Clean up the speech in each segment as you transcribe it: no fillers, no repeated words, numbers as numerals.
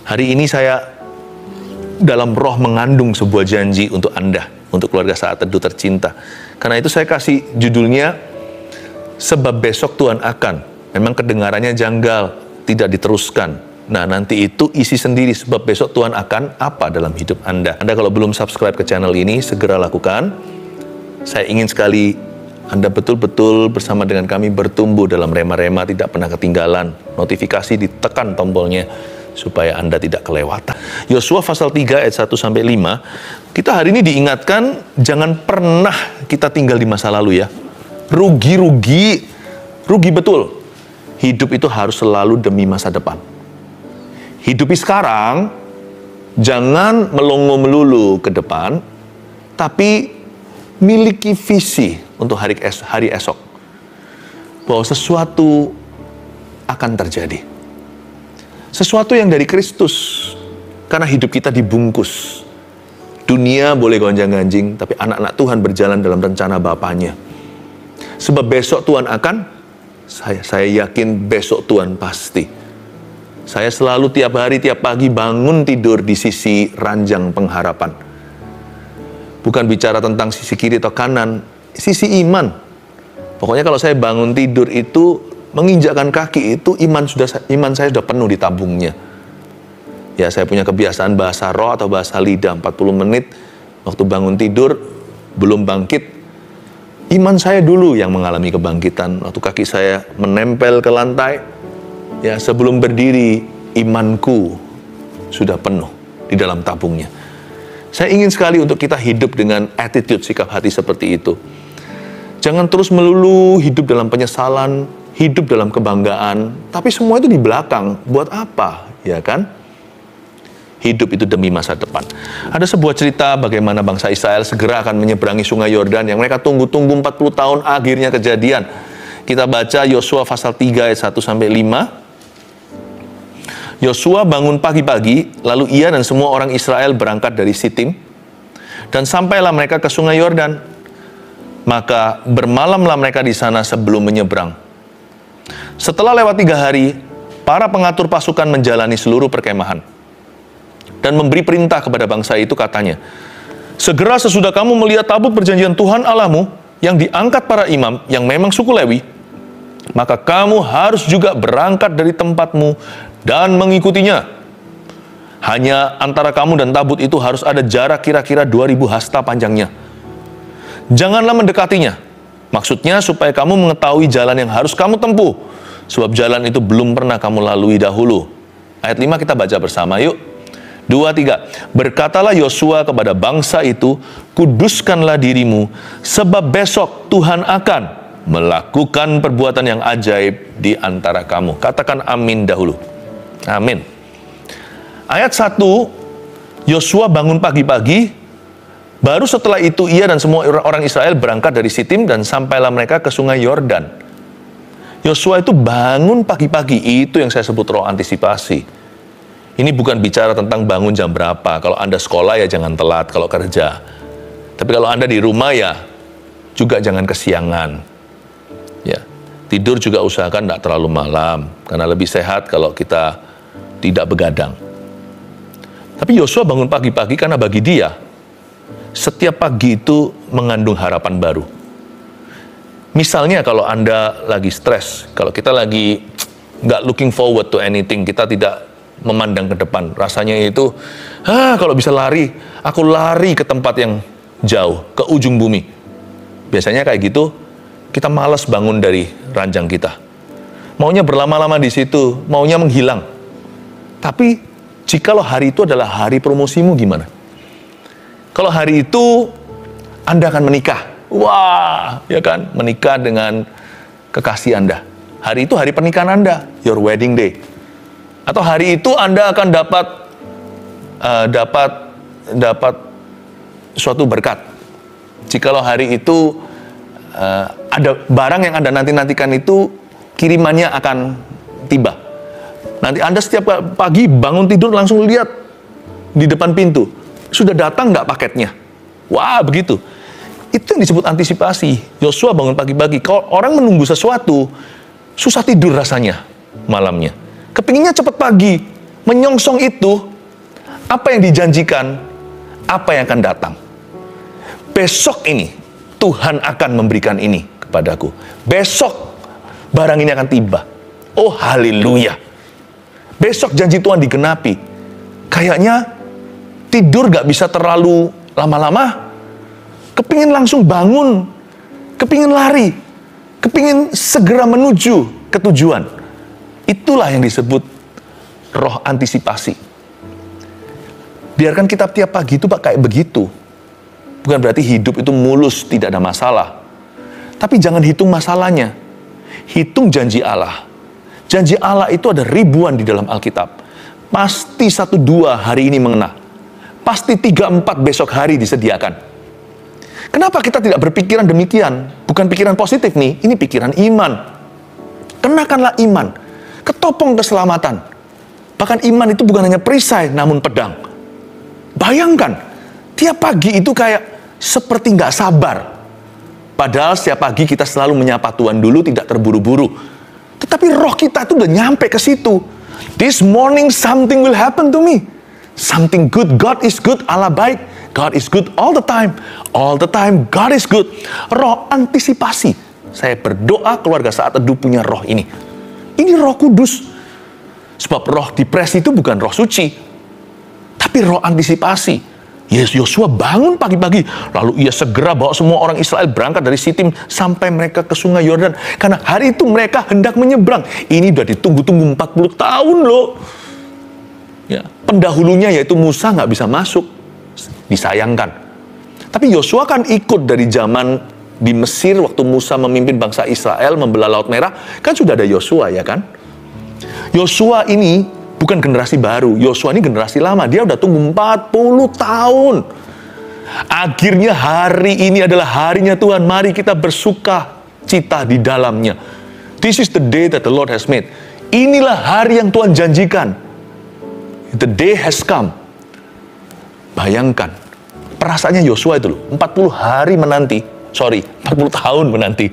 Hari ini saya dalam roh mengandung sebuah janji untuk Anda, untuk keluarga Saat Teduh tercinta. Karena itu saya kasih judulnya, sebab besok Tuhan akan. Memang kedengarannya janggal, tidak diteruskan. Nah, nanti itu isi sendiri, sebab besok Tuhan akan apa dalam hidup Anda. Anda kalau belum subscribe ke channel ini, segera lakukan. Saya ingin sekali Anda betul-betul bersama dengan kami bertumbuh dalam rema-rema, tidak pernah ketinggalan. Notifikasi ditekan tombolnya, supaya Anda tidak kelewatan. Yosua pasal 3 ayat 1-5, kita hari ini diingatkan, jangan pernah kita tinggal di masa lalu ya. Rugi betul. Hidup itu harus selalu demi masa depan. Hidupi sekarang, jangan melongo melulu ke depan, tapi miliki visi untuk hari esok. Bahwa sesuatu akan terjadi. Sesuatu yang dari Kristus, karena hidup kita dibungkus. Dunia boleh gonjang-ganjing, tapi anak-anak Tuhan berjalan dalam rencana Bapaknya. Sebab besok Tuhan akan, saya yakin besok Tuhan pasti. Saya selalu tiap hari, tiap pagi bangun tidur di sisi ranjang pengharapan. Bukan bicara tentang sisi kiri atau kanan, sisi iman. Pokoknya kalau saya bangun tidur itu, menginjakkan kaki itu, iman saya sudah penuh di tabungnya. Ya, saya punya kebiasaan bahasa roh atau bahasa lidah 40 menit waktu bangun tidur, belum bangkit. Iman saya dulu yang mengalami kebangkitan. Waktu kaki saya menempel ke lantai, ya sebelum berdiri, imanku sudah penuh di dalam tabungnya. Saya ingin sekali untuk kita hidup dengan attitude, sikap hati seperti itu. Jangan terus melulu hidup dalam penyesalan, hidup dalam kebanggaan, tapi semua itu di belakang. Buat apa? Ya kan? Hidup itu demi masa depan. Ada sebuah cerita bagaimana bangsa Israel segera akan menyeberangi sungai Yordan yang mereka tunggu-tunggu 40 tahun, akhirnya kejadian. Kita baca Yosua pasal 3 ayat 1-5. Yosua bangun pagi-pagi, lalu ia dan semua orang Israel berangkat dari Sitim, dan sampailah mereka ke sungai Yordan. Maka bermalamlah mereka di sana sebelum menyeberang. Setelah lewat 3 hari, para pengatur pasukan menjalani seluruh perkemahan dan memberi perintah kepada bangsa itu, katanya, segera sesudah kamu melihat tabut perjanjian Tuhan Allahmu yang diangkat para imam yang memang suku Lewi, maka kamu harus juga berangkat dari tempatmu dan mengikutinya. Hanya antara kamu dan tabut itu harus ada jarak kira-kira 2000 hasta panjangnya. Janganlah mendekatinya. Maksudnya supaya kamu mengetahui jalan yang harus kamu tempuh, sebab jalan itu belum pernah kamu lalui dahulu. Ayat 5 kita baca bersama yuk. 2, 3. Berkatalah Yosua kepada bangsa itu, kuduskanlah dirimu, sebab besok Tuhan akan melakukan perbuatan yang ajaib di antara kamu. Katakan amin dahulu. Amin. Ayat 1, Yosua bangun pagi-pagi, baru setelah itu ia dan semua orang Israel berangkat dari Sitim dan sampailah mereka ke sungai Yordan. Yosua itu bangun pagi-pagi, itu yang saya sebut roh antisipasi. Ini bukan bicara tentang bangun jam berapa. Kalau Anda sekolah ya jangan telat kalau kerja. Tapi kalau Anda di rumah ya juga jangan kesiangan. Ya, tidur juga usahakan tidak terlalu malam, karena lebih sehat kalau kita tidak begadang. Tapi Yosua bangun pagi-pagi karena bagi dia, setiap pagi itu mengandung harapan baru. Misalnya kalau Anda lagi stres, kalau kita lagi nggak looking forward to anything, kita tidak memandang ke depan, rasanya itu, kalau bisa lari, aku lari ke tempat yang jauh, ke ujung bumi. Biasanya kayak gitu, kita malas bangun dari ranjang kita. Maunya berlama-lama di situ, maunya menghilang. Tapi, jikalau hari itu adalah hari promosimu gimana? Kalau hari itu, Anda akan menikah. Wah, ya kan? Menikah dengan kekasih Anda. Hari itu hari pernikahan Anda, your wedding day. Atau hari itu Anda akan dapat suatu berkat. Jikalau hari itu ada barang yang Anda nanti-nantikan itu kirimannya akan tiba. Nanti Anda setiap pagi bangun tidur langsung lihat di depan pintu, sudah datang nggak paketnya? Wah, begitu. Itu yang disebut antisipasi. Yosua bangun pagi-pagi. Kalau orang menunggu sesuatu, susah tidur rasanya malamnya. Kepinginnya cepat pagi, Menyongsong itu, apa yang dijanjikan, apa yang akan datang. Besok ini, Tuhan akan memberikan ini kepadaku. Besok, barang ini akan tiba. Oh, haleluya. Besok janji Tuhan digenapi. Kayaknya tidur gak bisa terlalu lama-lama. Kepingin langsung bangun. Kepingin lari. Kepingin segera menuju ke tujuan. Itulah yang disebut roh antisipasi. Biarkan kita tiap pagi itu Pak kayak begitu. Bukan berarti hidup itu mulus, tidak ada masalah. Tapi jangan hitung masalahnya. Hitung janji Allah. Janji Allah itu ada ribuan di dalam Alkitab. Pasti 1-2 hari ini mengena. Pasti 3-4 besok hari disediakan. Kenapa kita tidak berpikiran demikian? Bukan pikiran positif nih, ini pikiran iman. Kenakanlah iman. Ketopong keselamatan. Bahkan iman itu bukan hanya perisai, namun pedang. Bayangkan, tiap pagi itu kayak seperti nggak sabar. Padahal setiap pagi kita selalu menyapa Tuhan dulu, tidak terburu-buru. Tetapi roh kita itu udah nyampe ke situ. This morning something will happen to me. Something good. God is good. Allah baik. God is good all the time. All the time God is good. Roh antisipasi. Saya berdoa keluarga Saat Teduh punya roh ini. Ini roh kudus. Sebab roh depresi itu bukan roh suci. Tapi roh antisipasi. Yosua bangun pagi-pagi, lalu ia segera bawa semua orang Israel berangkat dari Sitim sampai mereka ke sungai Yordan. Karena hari itu mereka hendak menyeberang. Ini udah ditunggu-tunggu 40 tahun loh. Ya, pendahulunya yaitu Musa nggak bisa masuk. Disayangkan. Tapi Yosua kan ikut dari zaman di Mesir waktu Musa memimpin bangsa Israel membelah Laut Merah. Kan sudah ada Yosua ya kan? Yosua ini bukan generasi baru. Yosua ini generasi lama. Dia udah tunggu 40 tahun. Akhirnya hari ini adalah harinya Tuhan. Mari kita bersuka cita di dalamnya. This is the day that the Lord has made. Inilah hari yang Tuhan janjikan. The day has come. Bayangkan. Perasaannya Yosua itu loh. 40 hari menanti. 40 tahun menanti.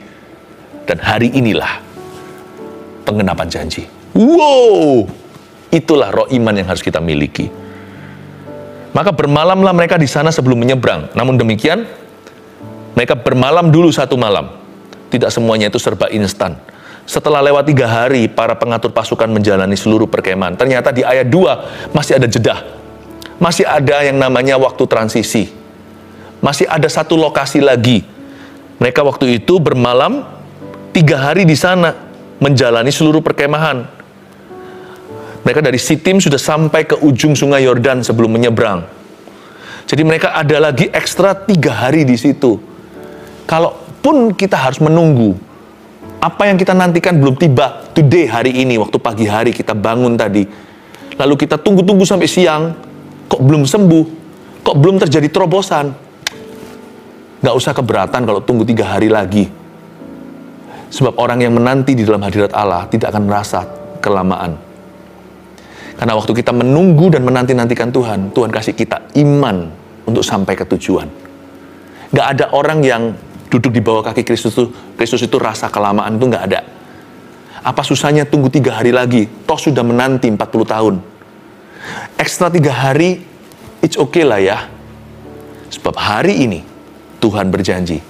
Dan hari inilah penggenapan janji. Wow! Itulah roh iman yang harus kita miliki. Maka bermalamlah mereka di sana sebelum menyeberang. Namun demikian, mereka bermalam dulu 1 malam. Tidak semuanya itu serba instan. Setelah lewat 3 hari, para pengatur pasukan menjalani seluruh perkemahan. Ternyata di ayat 2 masih ada jeda. Masih ada yang namanya waktu transisi. Masih ada 1 lokasi lagi. Mereka waktu itu bermalam 3 hari di sana, menjalani seluruh perkemahan. Mereka dari Sitim sudah sampai ke ujung sungai Yordan sebelum menyeberang. Jadi mereka ada lagi ekstra 3 hari di situ. Kalaupun kita harus menunggu, apa yang kita nantikan belum tiba, today, hari ini, waktu pagi hari kita bangun tadi. Lalu kita tunggu-tunggu sampai siang, kok belum sembuh, kok belum terjadi terobosan. Gak usah keberatan kalau tunggu 3 hari lagi. Sebab orang yang menanti di dalam hadirat Allah tidak akan merasa kelamaan. Karena waktu kita menunggu dan menanti-nantikan Tuhan, Tuhan kasih kita iman untuk sampai ke tujuan. Gak ada orang yang duduk di bawah kaki Kristus itu rasa kelamaan, itu gak ada. Apa susahnya tunggu 3 hari lagi, toh sudah menanti 40 tahun. Ekstra 3 hari, it's okay lah ya. Sebab hari ini, Tuhan berjanji,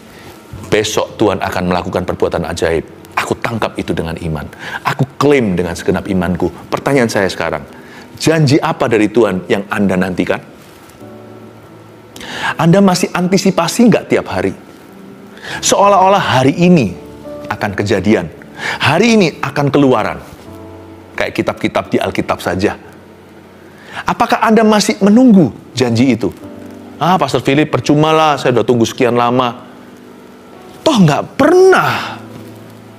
besok Tuhan akan melakukan perbuatan ajaib. Aku tangkap itu dengan iman. Aku klaim dengan segenap imanku. Pertanyaan saya sekarang, janji apa dari Tuhan yang Anda nantikan? Anda masih antisipasi nggak tiap hari? Seolah-olah hari ini akan kejadian. Hari ini akan keluaran. Kayak kitab-kitab di Alkitab saja. Apakah Anda masih menunggu janji itu? Pastor Philip, percumalah, saya udah tunggu sekian lama. Toh nggak pernah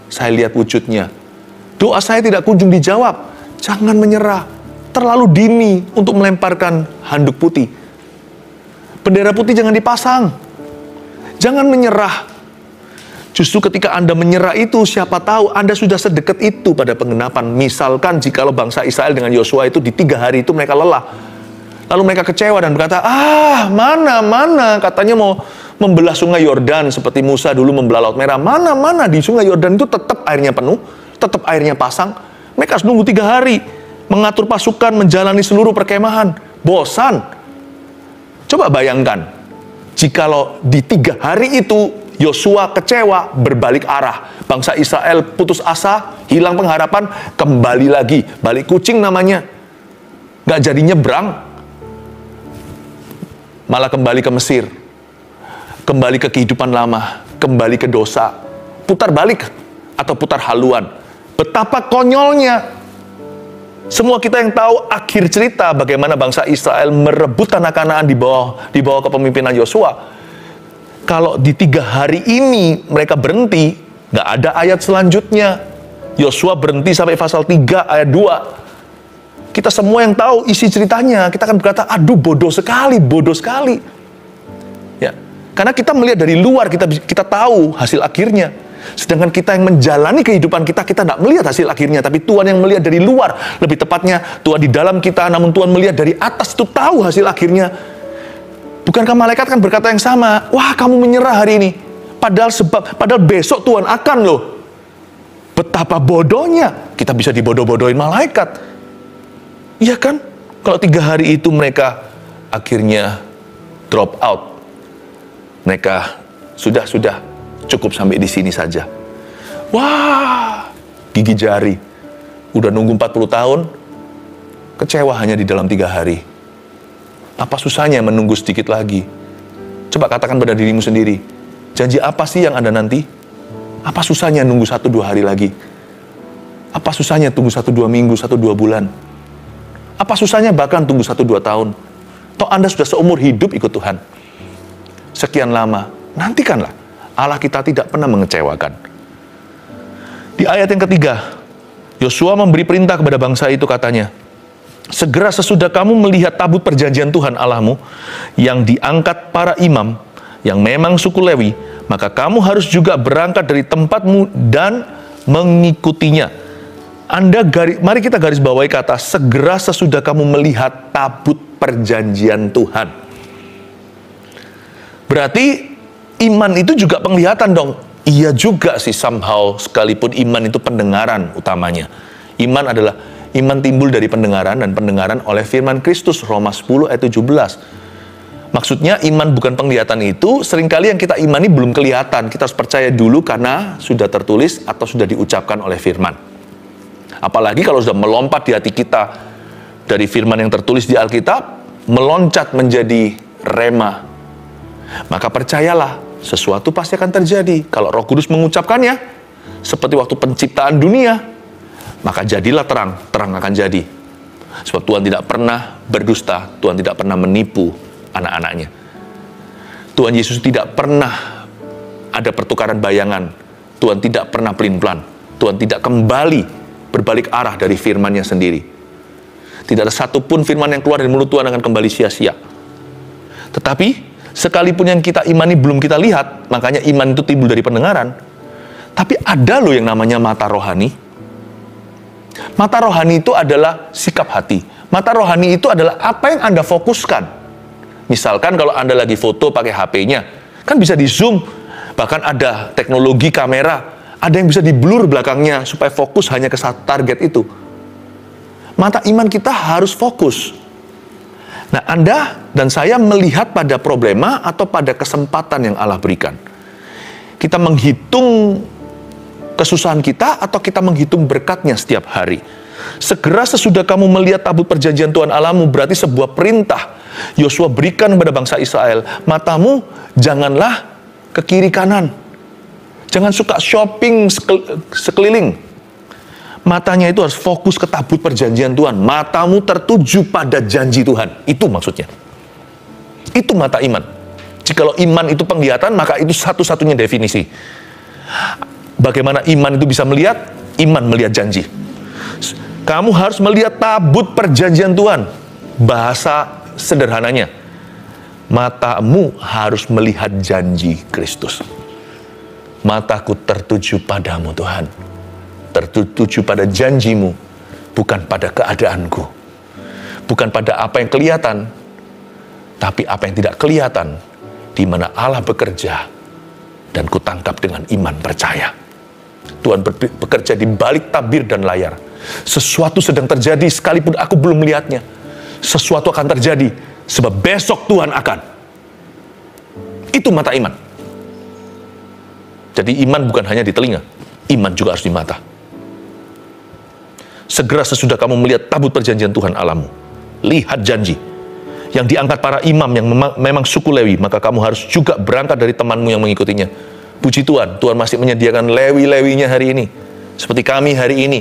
saya lihat wujudnya. Doa saya tidak kunjung dijawab. Jangan menyerah. Terlalu dini untuk melemparkan handuk putih. Bendera putih jangan dipasang. Jangan menyerah. Justru ketika Anda menyerah itu, siapa tahu Anda sudah sedekat itu pada penggenapan. Misalkan jikalau bangsa Israel dengan Yosua itu di 3 hari itu mereka lelah. Lalu mereka kecewa dan berkata, mana, katanya mau membelah sungai Yordan seperti Musa dulu membelah Laut Merah. Mana di sungai Yordan itu tetap airnya penuh, tetap airnya pasang. Mereka harus nunggu 3 hari. mengatur pasukan, menjalani seluruh perkemahan. Bosan. Coba bayangkan, jikalau di 3 hari itu Yosua kecewa, berbalik arah. Bangsa Israel putus asa, hilang pengharapan, kembali lagi. Balik kucing namanya. Gak jadi nyebrang. Malah kembali ke Mesir. Kembali ke kehidupan lama. Kembali ke dosa. Putar balik atau putar haluan. Betapa konyolnya. Semua kita yang tahu akhir cerita bagaimana bangsa Israel merebut tanah Kanaan di bawah kepemimpinan Yosua. Kalau di 3 hari ini mereka berhenti, nggak ada ayat selanjutnya. Yosua berhenti sampai pasal 3 ayat 2. Kita semua yang tahu isi ceritanya, kita akan berkata, aduh bodoh sekali. Ya, karena kita melihat dari luar, kita tahu hasil akhirnya. Sedangkan kita yang menjalani kehidupan kita tidak melihat hasil akhirnya, tapi Tuhan yang melihat dari luar. Lebih tepatnya, Tuhan di dalam kita, namun Tuhan melihat dari atas, itu tahu hasil akhirnya. Bukankah malaikat kan berkata yang sama? Wah, kamu menyerah hari ini. Padahal besok Tuhan akan loh. Betapa bodohnya. Kita bisa dibodoh-bodohin malaikat. Iya kan? Kalau 3 hari itu mereka akhirnya drop out. Mereka sudah cukup sampai di sini saja. Wah, gigi jari. Udah nunggu 40 tahun, kecewa hanya di dalam 3 hari. Apa susahnya menunggu sedikit lagi? Coba katakan pada dirimu sendiri, janji apa sih yang ada nanti? Apa susahnya nunggu 1-2 hari lagi? Apa susahnya tunggu 1-2 minggu, 1-2 bulan? Apa susahnya bahkan tunggu 1-2 tahun? Toh Anda sudah seumur hidup ikut Tuhan. Sekian lama, nantikanlah. Allah kita tidak pernah mengecewakan. Di ayat yang ketiga, Yosua memberi perintah kepada bangsa itu, katanya, segera sesudah kamu melihat tabut perjanjian Tuhan Allahmu yang diangkat para imam, yang memang suku Lewi, maka kamu harus juga berangkat dari tempatmu dan mengikutinya. Mari kita garis bawahi kata, segera sesudah kamu melihat tabut perjanjian Tuhan. Berarti iman itu juga penglihatan dong. Iya juga sih somehow, sekalipun iman itu pendengaran utamanya. Iman timbul dari pendengaran, dan pendengaran oleh firman Kristus, Roma 10 ayat 17. Maksudnya iman bukan penglihatan itu, seringkali yang kita imani belum kelihatan. Kita harus percaya dulu karena sudah tertulis atau sudah diucapkan oleh firman. Apalagi kalau sudah melompat di hati kita dari firman yang tertulis di Alkitab, meloncat menjadi rema. Maka percayalah, sesuatu pasti akan terjadi. Kalau Roh Kudus mengucapkannya, seperti waktu penciptaan dunia, maka jadilah terang, terang akan jadi. Sebab Tuhan tidak pernah berdusta, Tuhan tidak pernah menipu anak-anaknya. Tuhan Yesus tidak pernah ada pertukaran bayangan. Tuhan tidak pernah pelin-pelan. Tuhan tidak kembali berbalik arah dari firman-Nya sendiri. Tidak ada satupun firman yang keluar dari mulut Tuhan akan kembali sia-sia. Tetapi sekalipun yang kita imani belum kita lihat, makanya iman itu timbul dari pendengaran. Tapi ada loh yang namanya mata rohani. Mata rohani itu adalah sikap hati. Mata rohani itu adalah apa yang Anda fokuskan. Misalkan kalau Anda lagi foto pakai HP-nya, kan bisa di zoom. Bahkan ada teknologi kamera, ada yang bisa di blur belakangnya supaya fokus hanya ke satu target itu. Mata iman kita harus fokus. Nah, Anda dan saya melihat pada problema atau pada kesempatan yang Allah berikan. Kita menghitung kesusahan kita atau kita menghitung berkatnya setiap hari. Segera sesudah kamu melihat tabut perjanjian Tuhan Allahmu, berarti sebuah perintah Yosua berikan kepada bangsa Israel. Matamu janganlah ke kiri kanan. Jangan suka shopping sekeliling. Matanya itu harus fokus ke tabut perjanjian Tuhan. Matamu tertuju pada janji Tuhan. Itu maksudnya. Itu mata iman. Jikalau iman itu penglihatan, maka itu satu-satunya definisi. Bagaimana iman itu bisa melihat? Iman melihat janji. Kamu harus melihat tabut perjanjian Tuhan. Bahasa sederhananya, matamu harus melihat janji Kristus. Mataku tertuju padamu Tuhan. Tertuju pada janjimu, bukan pada keadaanku. Bukan pada apa yang kelihatan, tapi apa yang tidak kelihatan, di mana Allah bekerja, dan kutangkap dengan iman percaya. Tuhan bekerja di balik tabir dan layar. Sesuatu sedang terjadi sekalipun aku belum melihatnya. Sesuatu akan terjadi sebab besok Tuhan akan. Itu mata iman. Jadi iman bukan hanya di telinga, iman juga harus di mata. Segera sesudah kamu melihat tabut perjanjian Tuhan Allahmu, lihat janji yang diangkat para imam yang memang suku Lewi, maka kamu harus juga berangkat dari temanmu yang mengikutinya. Puji Tuhan, Tuhan masih menyediakan Lewi-Lewinya hari ini. Seperti kami hari ini,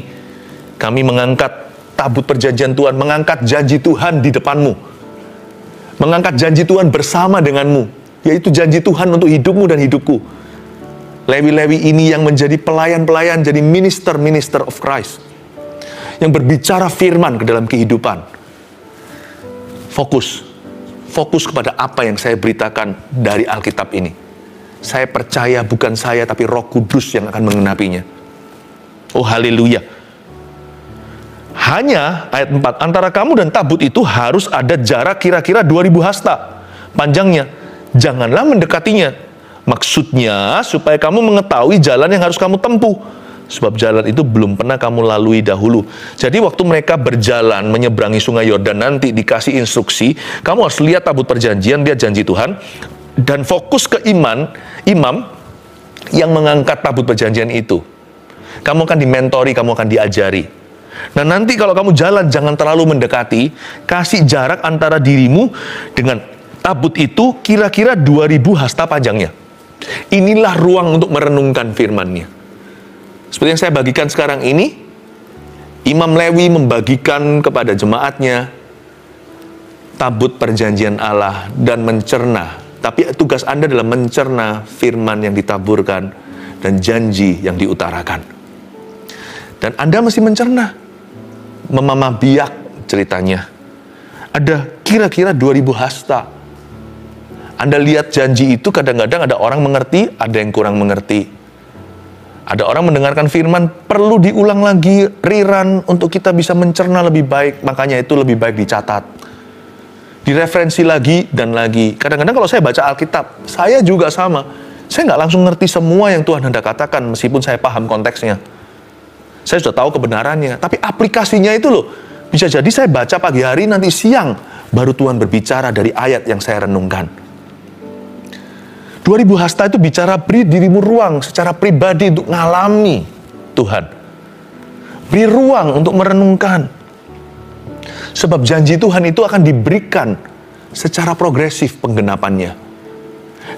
kami mengangkat tabut perjanjian Tuhan, mengangkat janji Tuhan di depanmu. Mengangkat janji Tuhan bersama denganmu, yaitu janji Tuhan untuk hidupmu dan hidupku. Lewi-Lewi ini yang menjadi pelayan-pelayan, jadi minister of Christ, yang berbicara firman ke dalam kehidupan. Fokus kepada apa yang saya beritakan dari Alkitab ini. Saya percaya bukan saya, tapi Roh Kudus yang akan mengenapinya. Oh haleluya. Hanya ayat 4, antara kamu dan tabut itu harus ada jarak kira-kira 2000 hasta panjangnya. Janganlah mendekatinya. Maksudnya supaya kamu mengetahui jalan yang harus kamu tempuh. Sebab jalan itu belum pernah kamu lalui dahulu. Jadi waktu mereka berjalan menyeberangi sungai Yordan, nanti dikasih instruksi, kamu harus lihat tabut perjanjian, lihat janji Tuhan, dan fokus ke imam yang mengangkat tabut perjanjian itu. Kamu akan dimentori, kamu akan diajari. Nah nanti kalau kamu jalan, jangan terlalu mendekati, kasih jarak antara dirimu dengan tabut itu kira-kira 2000 hasta panjangnya. Inilah ruang untuk merenungkan firman-Nya. Seperti yang saya bagikan sekarang ini, Imam Lewi membagikan kepada jemaatnya tabut perjanjian Allah dan mencerna. Tapi tugas Anda adalah mencerna firman yang ditaburkan dan janji yang diutarakan. Dan Anda mesti mencerna. Memamah biak ceritanya. Ada kira-kira 2000 hasta. Anda lihat janji itu kadang-kadang ada orang mengerti, ada yang kurang mengerti. Ada orang mendengarkan firman, perlu diulang lagi, rerun, untuk kita bisa mencerna lebih baik. Makanya itu lebih baik dicatat. Direferensi lagi dan lagi. Kadang-kadang kalau saya baca Alkitab, saya juga sama. Saya nggak langsung ngerti semua yang Tuhan hendak katakan, meskipun saya paham konteksnya. Saya sudah tahu kebenarannya. Tapi aplikasinya itu loh, bisa jadi saya baca pagi hari, nanti siang, baru Tuhan berbicara dari ayat yang saya renungkan. 2000 hasta itu bicara beri dirimu ruang secara pribadi untuk ngalami Tuhan. Beri ruang untuk merenungkan. Sebab janji Tuhan itu akan diberikan secara progresif penggenapannya.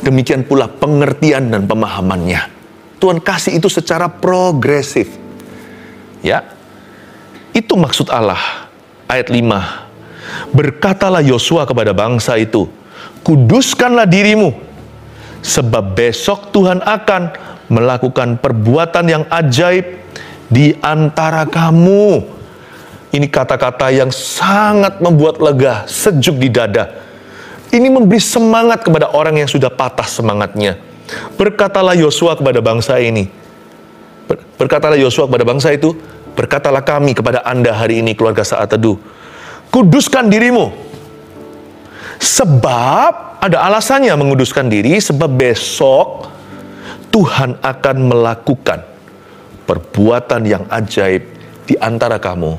Demikian pula pengertian dan pemahamannya. Tuhan kasih itu secara progresif. Ya. Itu maksud Allah. Ayat 5. Berkatalah Yosua kepada bangsa itu, kuduskanlah dirimu, sebab besok Tuhan akan melakukan perbuatan yang ajaib di antara kamu. Ini kata-kata yang sangat membuat lega, sejuk di dada. Ini memberi semangat kepada orang yang sudah patah semangatnya. Berkatalah Yosua kepada bangsa ini. Berkatalah Yosua kepada bangsa itu, berkatalah kami kepada Anda hari ini, keluarga Saat Teduh. Kuduskan dirimu. Sebab ada alasannya menguduskan diri, sebab besok Tuhan akan melakukan perbuatan yang ajaib di antara kamu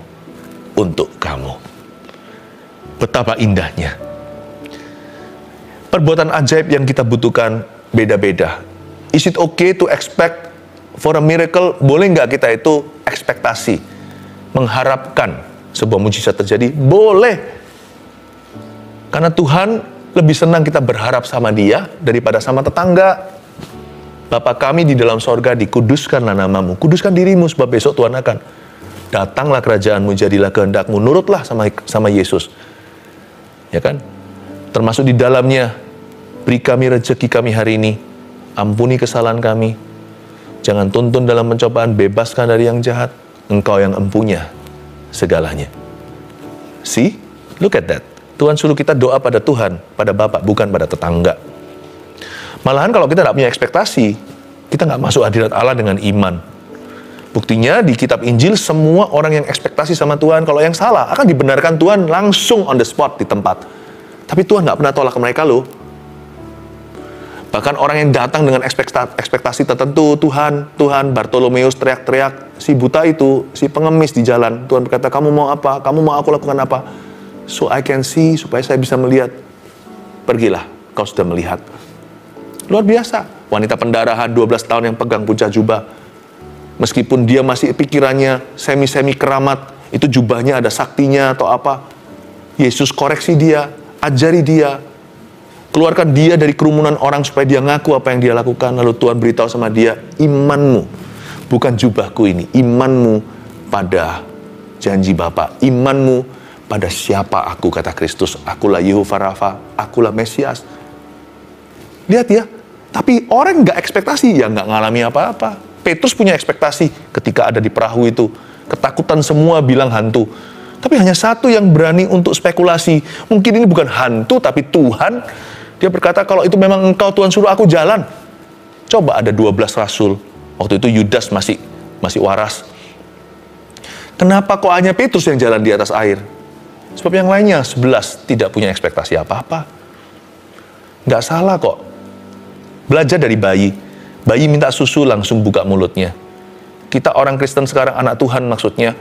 untuk kamu. Betapa indahnya. Perbuatan ajaib yang kita butuhkan beda-beda. Is it okay to expect for a miracle? Boleh nggak kita itu ekspektasi, mengharapkan sebuah mujizat terjadi? Boleh. Karena Tuhan lebih senang kita berharap sama Dia daripada sama tetangga. Bapa kami di dalam sorga, dikuduskanlah namamu. Kuduskan dirimu sebab besok Tuhan akan. Datanglah kerajaanmu, jadilah kehendakmu. Nurutlah sama Yesus. Ya kan? Termasuk di dalamnya, beri kami rezeki kami hari ini. Ampuni kesalahan kami. Jangan tuntun dalam pencobaan, bebaskan dari yang jahat. Engkau yang empunya segalanya. See? Look at that. Tuhan suruh kita doa pada Tuhan, pada Bapa, bukan pada tetangga. Malahan kalau kita tidak punya ekspektasi, kita nggak masuk hadirat Allah dengan iman. Buktinya di kitab Injil, semua orang yang ekspektasi sama Tuhan, kalau yang salah, akan dibenarkan Tuhan langsung on the spot di tempat. Tapi Tuhan nggak pernah tolak mereka loh. Bahkan orang yang datang dengan ekspektasi tertentu, Tuhan, Tuhan, Bartolomeus teriak-teriak, si buta itu, si pengemis di jalan. Tuhan berkata, kamu mau apa? Kamu mau aku lakukan apa? So I can see, supaya saya bisa melihat. Pergilah, kau sudah melihat. Luar biasa. Wanita pendarahan 12 tahun yang pegang puncak jubah. Meskipun dia masih pikirannya semi-semi keramat, itu jubahnya ada saktinya atau apa. Yesus koreksi dia, ajari dia, keluarkan dia dari kerumunan orang supaya dia ngaku apa yang dia lakukan. Lalu Tuhan beritahu sama dia, imanmu, bukan jubahku ini, imanmu pada janji Bapa, imanmu pada siapa aku, kata Kristus. Akulah Yehovah Rafa, akulah Mesias. Lihat ya, tapi orang nggak ekspektasi, ya nggak ngalami apa-apa. Petrus punya ekspektasi ketika ada di perahu itu. Ketakutan semua bilang hantu. Tapi hanya satu yang berani untuk spekulasi. Mungkin ini bukan hantu, tapi Tuhan. Dia berkata, kalau itu memang engkau Tuhan suruh aku jalan. Coba ada 12 rasul. Waktu itu Yudas masih waras. Kenapa kok hanya Petrus yang jalan di atas air? Sebab yang lainnya 11 tidak punya ekspektasi apa-apa. Nggak salah kok. Belajar dari bayi. Bayi minta susu langsung buka mulutnya. Kita orang Kristen sekarang, anak Tuhan maksudnya.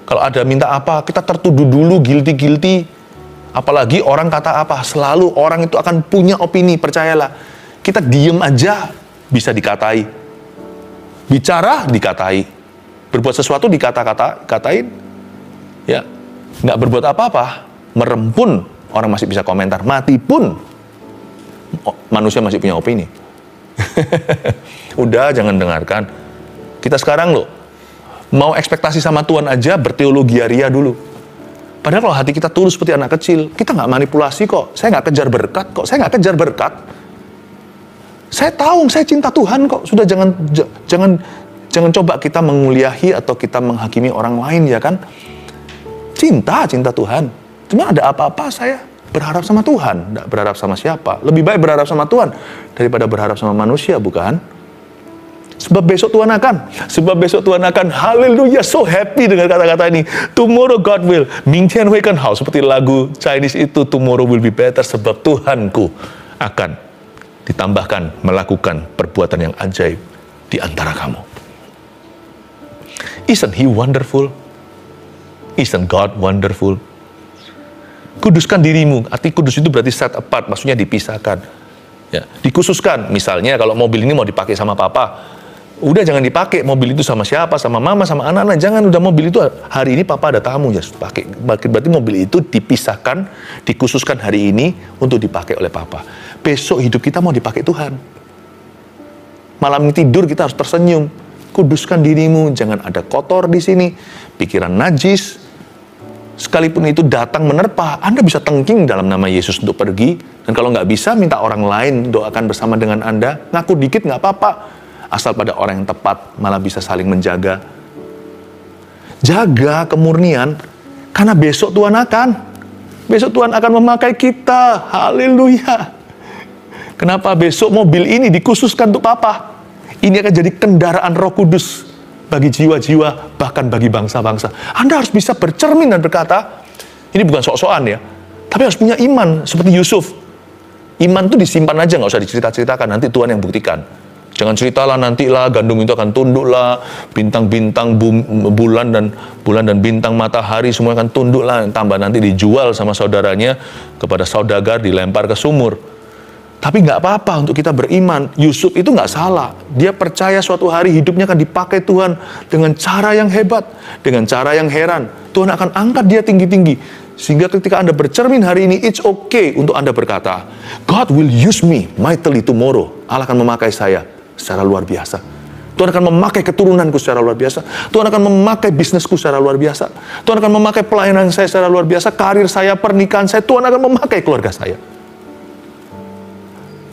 Kalau ada minta apa, kita tertuduh dulu, guilty. Apalagi orang kata apa, selalu orang itu akan punya opini, percayalah. Kita diem aja, bisa dikatai. Bicara, dikatai. Berbuat sesuatu, dikata-katain. Ya, nggak berbuat apa-apa, merem pun orang masih bisa komentar. Mati pun manusia masih punya opini. Udah, jangan dengarkan. Kita sekarang loh, mau ekspektasi sama Tuhan aja berteologiaria dulu. Padahal kalau hati kita tulus seperti anak kecil, kita nggak manipulasi kok. Saya nggak kejar berkat kok. Saya tahu, saya cinta Tuhan kok. Sudah jangan coba kita menguliahi atau kita menghakimi orang lain, ya kan? Cinta Tuhan. Cuma ada apa-apa saya berharap sama Tuhan, tidak berharap sama siapa. Lebih baik berharap sama Tuhan daripada berharap sama manusia, bukan? Sebab besok Tuhan akan, haleluya, so happy dengan kata-kata ini. Tomorrow God will, 明天会更好, seperti lagu Chinese itu, tomorrow will be better, sebab Tuhanku akan ditambahkan melakukan perbuatan yang ajaib di antara kamu. Isn't He wonderful? Isn't God wonderful? Kuduskan dirimu. Arti kudus itu berarti set apart, maksudnya dipisahkan. Ya, dikhususkan. Misalnya kalau mobil ini mau dipakai sama papa, udah jangan dipakai mobil itu sama siapa, sama mama, sama anak-anak. Jangan, udah mobil itu hari ini papa ada tamu, ya pakai. Berarti mobil itu dipisahkan, dikhususkan hari ini untuk dipakai oleh papa. Besok hidup kita mau dipakai Tuhan. Malam tidur kita harus tersenyum. Kuduskan dirimu, jangan ada kotor di sini, pikiran najis. Sekalipun itu datang menerpa, Anda bisa tengking dalam nama Yesus untuk pergi. Dan kalau nggak bisa, minta orang lain doakan bersama dengan Anda. Ngaku dikit nggak apa-apa. Asal pada orang yang tepat, malah bisa saling menjaga. Jaga kemurnian, karena besok Tuhan akan memakai kita. Haleluya. Kenapa besok mobil ini dikhususkan untuk papa? Ini akan jadi kendaraan Roh Kudus bagi jiwa-jiwa, bahkan bagi bangsa-bangsa. Anda harus bisa bercermin dan berkata, ini bukan sok-sokan ya, tapi harus punya iman seperti Yusuf. Iman itu disimpan aja, nggak usah dicerita-ceritakan, nanti Tuhan yang buktikan. Jangan ceritalah nantilah gandum itu akan tunduklah, bintang-bintang bulan dan bintang matahari semua akan tunduklah, tambah nanti dijual sama saudaranya kepada saudagar, dilempar ke sumur. Tapi nggak apa-apa untuk kita beriman. Yusuf itu nggak salah. Dia percaya suatu hari hidupnya akan dipakai Tuhan dengan cara yang hebat, dengan cara yang heran. Tuhan akan angkat dia tinggi-tinggi. Sehingga ketika Anda bercermin hari ini, it's okay untuk Anda berkata, God will use me mightily tomorrow. Allah akan memakai saya secara luar biasa. Tuhan akan memakai keturunanku secara luar biasa. Tuhan akan memakai bisnisku secara luar biasa. Tuhan akan memakai pelayanan saya secara luar biasa. Karir saya, pernikahan saya, Tuhan akan memakai keluarga saya.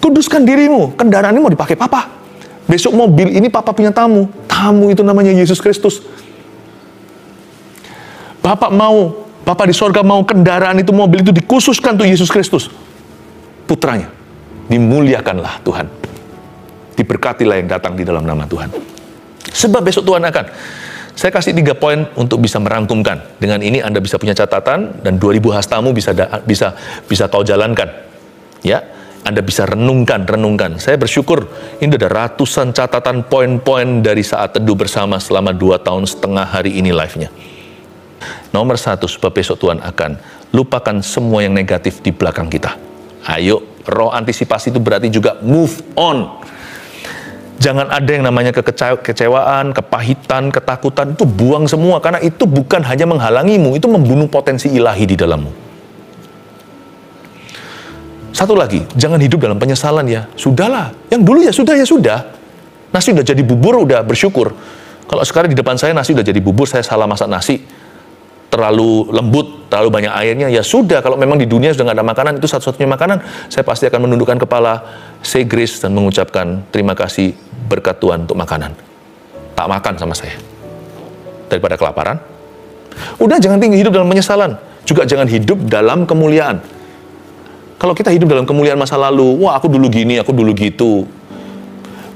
Kuduskan dirimu, kendaraan ini mau dipakai papa. Besok mobil ini papa punya tamu. Tamu itu namanya Yesus Kristus. Bapak di sorga mau kendaraan itu, mobil itu dikhususkan untuk Yesus Kristus. Putranya. Dimuliakanlah Tuhan. Diberkatilah yang datang di dalam nama Tuhan. Sebab besok Tuhan akan. Saya kasih 3 poin untuk bisa merangkumkan. Dengan ini Anda bisa punya catatan dan 2000 hastamu bisa kau jalankan. Ya. Anda bisa renungkan. Saya bersyukur ini ada ratusan catatan poin-poin dari saat teduh bersama selama 2,5 tahun hari ini live-nya. Nomor 1, sebab besok Tuhan akan lupakan semua yang negatif di belakang kita. Ayo, roh antisipasi itu berarti juga move on. Jangan ada yang namanya kekecewaan, kepahitan, ketakutan, itu buang semua. Karena itu bukan hanya menghalangimu, itu membunuh potensi ilahi di dalammu. Satu lagi, jangan hidup dalam penyesalan ya. Sudahlah, yang dulu ya sudah. Nasi udah jadi bubur, udah bersyukur. Kalau sekarang di depan saya nasi udah jadi bubur, saya salah masak nasi. Terlalu lembut, terlalu banyak airnya, ya sudah. Kalau memang di dunia sudah nggak ada makanan, itu satu-satunya makanan, saya pasti akan menundukkan kepala, say grace, dan mengucapkan terima kasih berkat Tuhan untuk makanan. Tak makan sama saya. Daripada kelaparan. Udah, jangan tinggi hidup dalam penyesalan. Juga jangan hidup dalam kemuliaan. Kalau kita hidup dalam kemuliaan masa lalu, wah aku dulu gini, aku dulu gitu.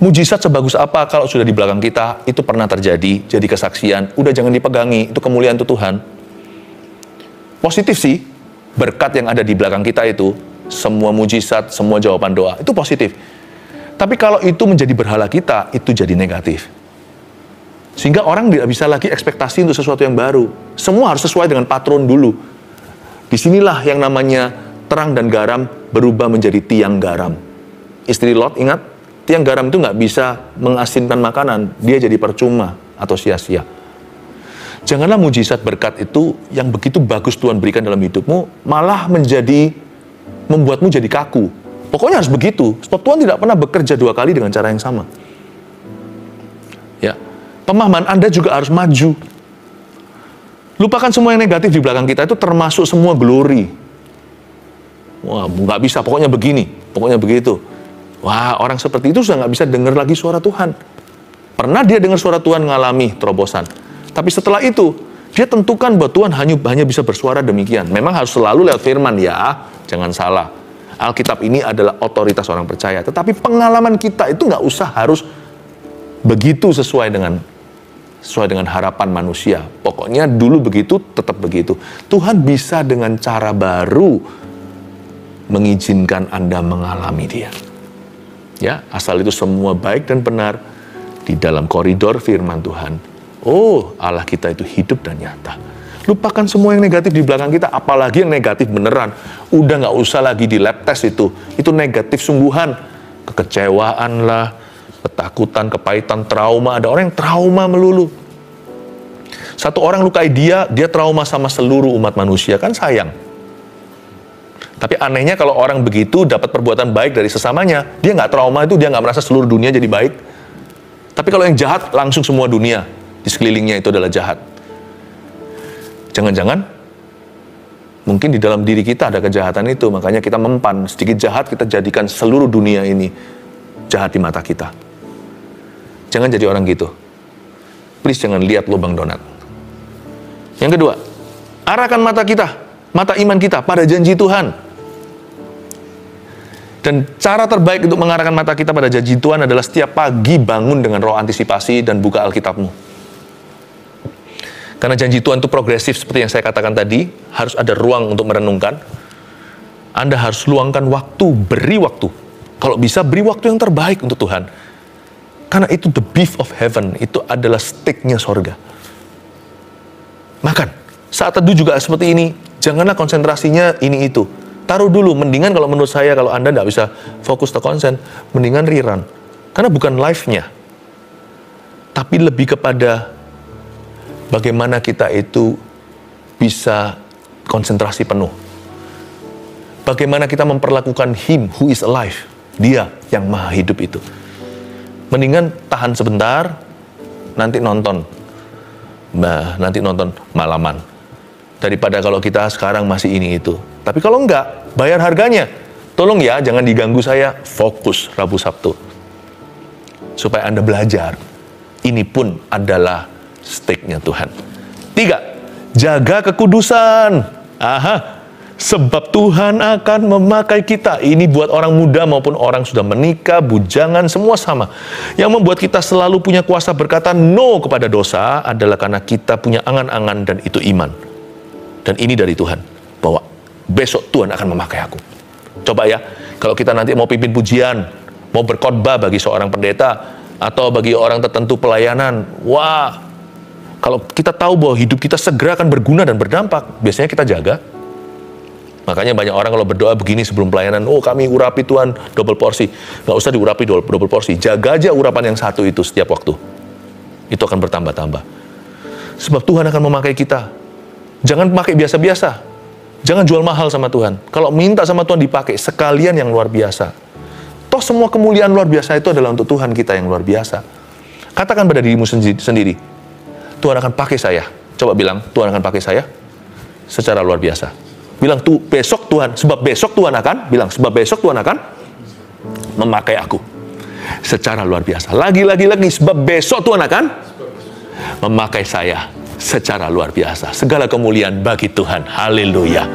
Mujizat sebagus apa kalau sudah di belakang kita, itu pernah terjadi, jadi kesaksian. Udah jangan dipegangi, itu kemuliaan itu Tuhan. Positif sih, berkat yang ada di belakang kita itu, semua mujizat, semua jawaban doa, itu positif. Tapi kalau itu menjadi berhala kita, itu jadi negatif. Sehingga orang tidak bisa lagi ekspektasi untuk sesuatu yang baru. Semua harus sesuai dengan patron dulu. Disinilah yang namanya terang dan garam berubah menjadi tiang garam. Istri Lot, ingat, tiang garam itu nggak bisa mengasinkan makanan, dia jadi percuma atau sia-sia. Janganlah mujizat berkat itu yang begitu bagus Tuhan berikan dalam hidupmu, malah membuatmu jadi kaku. Pokoknya harus begitu, sebab Tuhan tidak pernah bekerja 2 kali dengan cara yang sama. Ya, pemahaman Anda juga harus maju. Lupakan semua yang negatif di belakang kita, itu termasuk semua glory. Wah, nggak bisa, pokoknya begini, pokoknya begitu. Wah, orang seperti itu sudah nggak bisa dengar lagi suara Tuhan. Pernah dia dengar suara Tuhan ngalami terobosan. Tapi setelah itu, dia tentukan bahwa Tuhan hanya bisa bersuara demikian. Memang harus selalu lewat firman ya, jangan salah. Alkitab ini adalah otoritas orang percaya. Tetapi pengalaman kita itu nggak usah harus begitu sesuai dengan harapan manusia. Pokoknya dulu begitu, tetap begitu. Tuhan bisa dengan cara baru mengizinkan Anda mengalami dia. Ya, asal itu semua baik dan benar di dalam koridor firman Tuhan. Oh, Allah kita itu hidup dan nyata. Lupakan semua yang negatif di belakang kita, apalagi yang negatif beneran. Udah nggak usah lagi di lab test itu negatif sungguhan. Kekecewaan lah, ketakutan, kepahitan, trauma. Ada orang yang trauma melulu. Satu orang lukai dia trauma sama seluruh umat manusia, kan sayang. Tapi anehnya kalau orang begitu dapat perbuatan baik dari sesamanya, dia nggak trauma itu, dia nggak merasa seluruh dunia jadi baik. Tapi kalau yang jahat, langsung semua dunia di sekelilingnya itu adalah jahat. Jangan-jangan mungkin di dalam diri kita ada kejahatan itu, makanya kita mempan. Sedikit jahat kita jadikan seluruh dunia ini jahat di mata kita. Jangan jadi orang gitu. Please jangan lihat lubang donat. Yang kedua, arahkan mata iman kita pada janji Tuhan. Dan cara terbaik untuk mengarahkan mata kita pada janji Tuhan adalah setiap pagi bangun dengan roh antisipasi dan buka Alkitabmu. Karena janji Tuhan itu progresif seperti yang saya katakan tadi, harus ada ruang untuk merenungkan. Anda harus luangkan waktu, beri waktu. Kalau bisa beri waktu yang terbaik untuk Tuhan. Karena itu the beef of heaven, itu adalah steaknya sorga. Makan. Saat teduh juga seperti ini, janganlah konsentrasinya ini itu. Taruh dulu, mendingan kalau menurut saya, kalau Anda nggak bisa fokus atau konsen, mendingan rerun. Karena bukan live-nya. Tapi lebih kepada bagaimana kita itu bisa konsentrasi penuh. Bagaimana kita memperlakukan Him who is alive. Dia yang maha hidup itu. Mendingan tahan sebentar, nanti nonton. Nanti nonton malaman. Daripada kalau kita sekarang masih ini itu. Tapi kalau enggak, bayar harganya. Tolong ya, jangan diganggu saya. Fokus Rabu Sabtu. Supaya Anda belajar. Ini pun adalah steaknya Tuhan. 3, jaga kekudusan. Sebab Tuhan akan memakai kita. Ini buat orang muda maupun orang sudah menikah, bujangan, semua sama. Yang membuat kita selalu punya kuasa berkata no kepada dosa adalah karena kita punya angan-angan dan itu iman. Dan ini dari Tuhan. Bahwa besok Tuhan akan memakai aku. Coba ya, Kalau kita nanti mau pimpin pujian, mau berkhotbah bagi seorang pendeta, atau bagi orang tertentu pelayanan, wah, kalau kita tahu bahwa hidup kita segera akan berguna dan berdampak, biasanya kita jaga. Makanya banyak orang kalau berdoa begini sebelum pelayanan, oh kami urapi Tuhan double porsi. Nggak usah diurapi double porsi, jaga aja urapan yang satu itu setiap waktu. Itu akan bertambah-tambah. Sebab Tuhan akan memakai kita. Jangan pakai biasa-biasa. Jangan jual mahal sama Tuhan. Kalau minta sama Tuhan dipakai, sekalian yang luar biasa. Toh semua kemuliaan luar biasa itu adalah untuk Tuhan kita yang luar biasa. Katakan pada dirimu sendiri, Tuhan akan pakai saya. Coba bilang, Tuhan akan pakai saya secara luar biasa. Bilang tuh besok Tuhan, sebab besok Tuhan akan, bilang sebab besok Tuhan akan memakai aku secara luar biasa. Lagi, sebab besok Tuhan akan memakai saya secara luar biasa. Segala kemuliaan bagi Tuhan. Haleluya.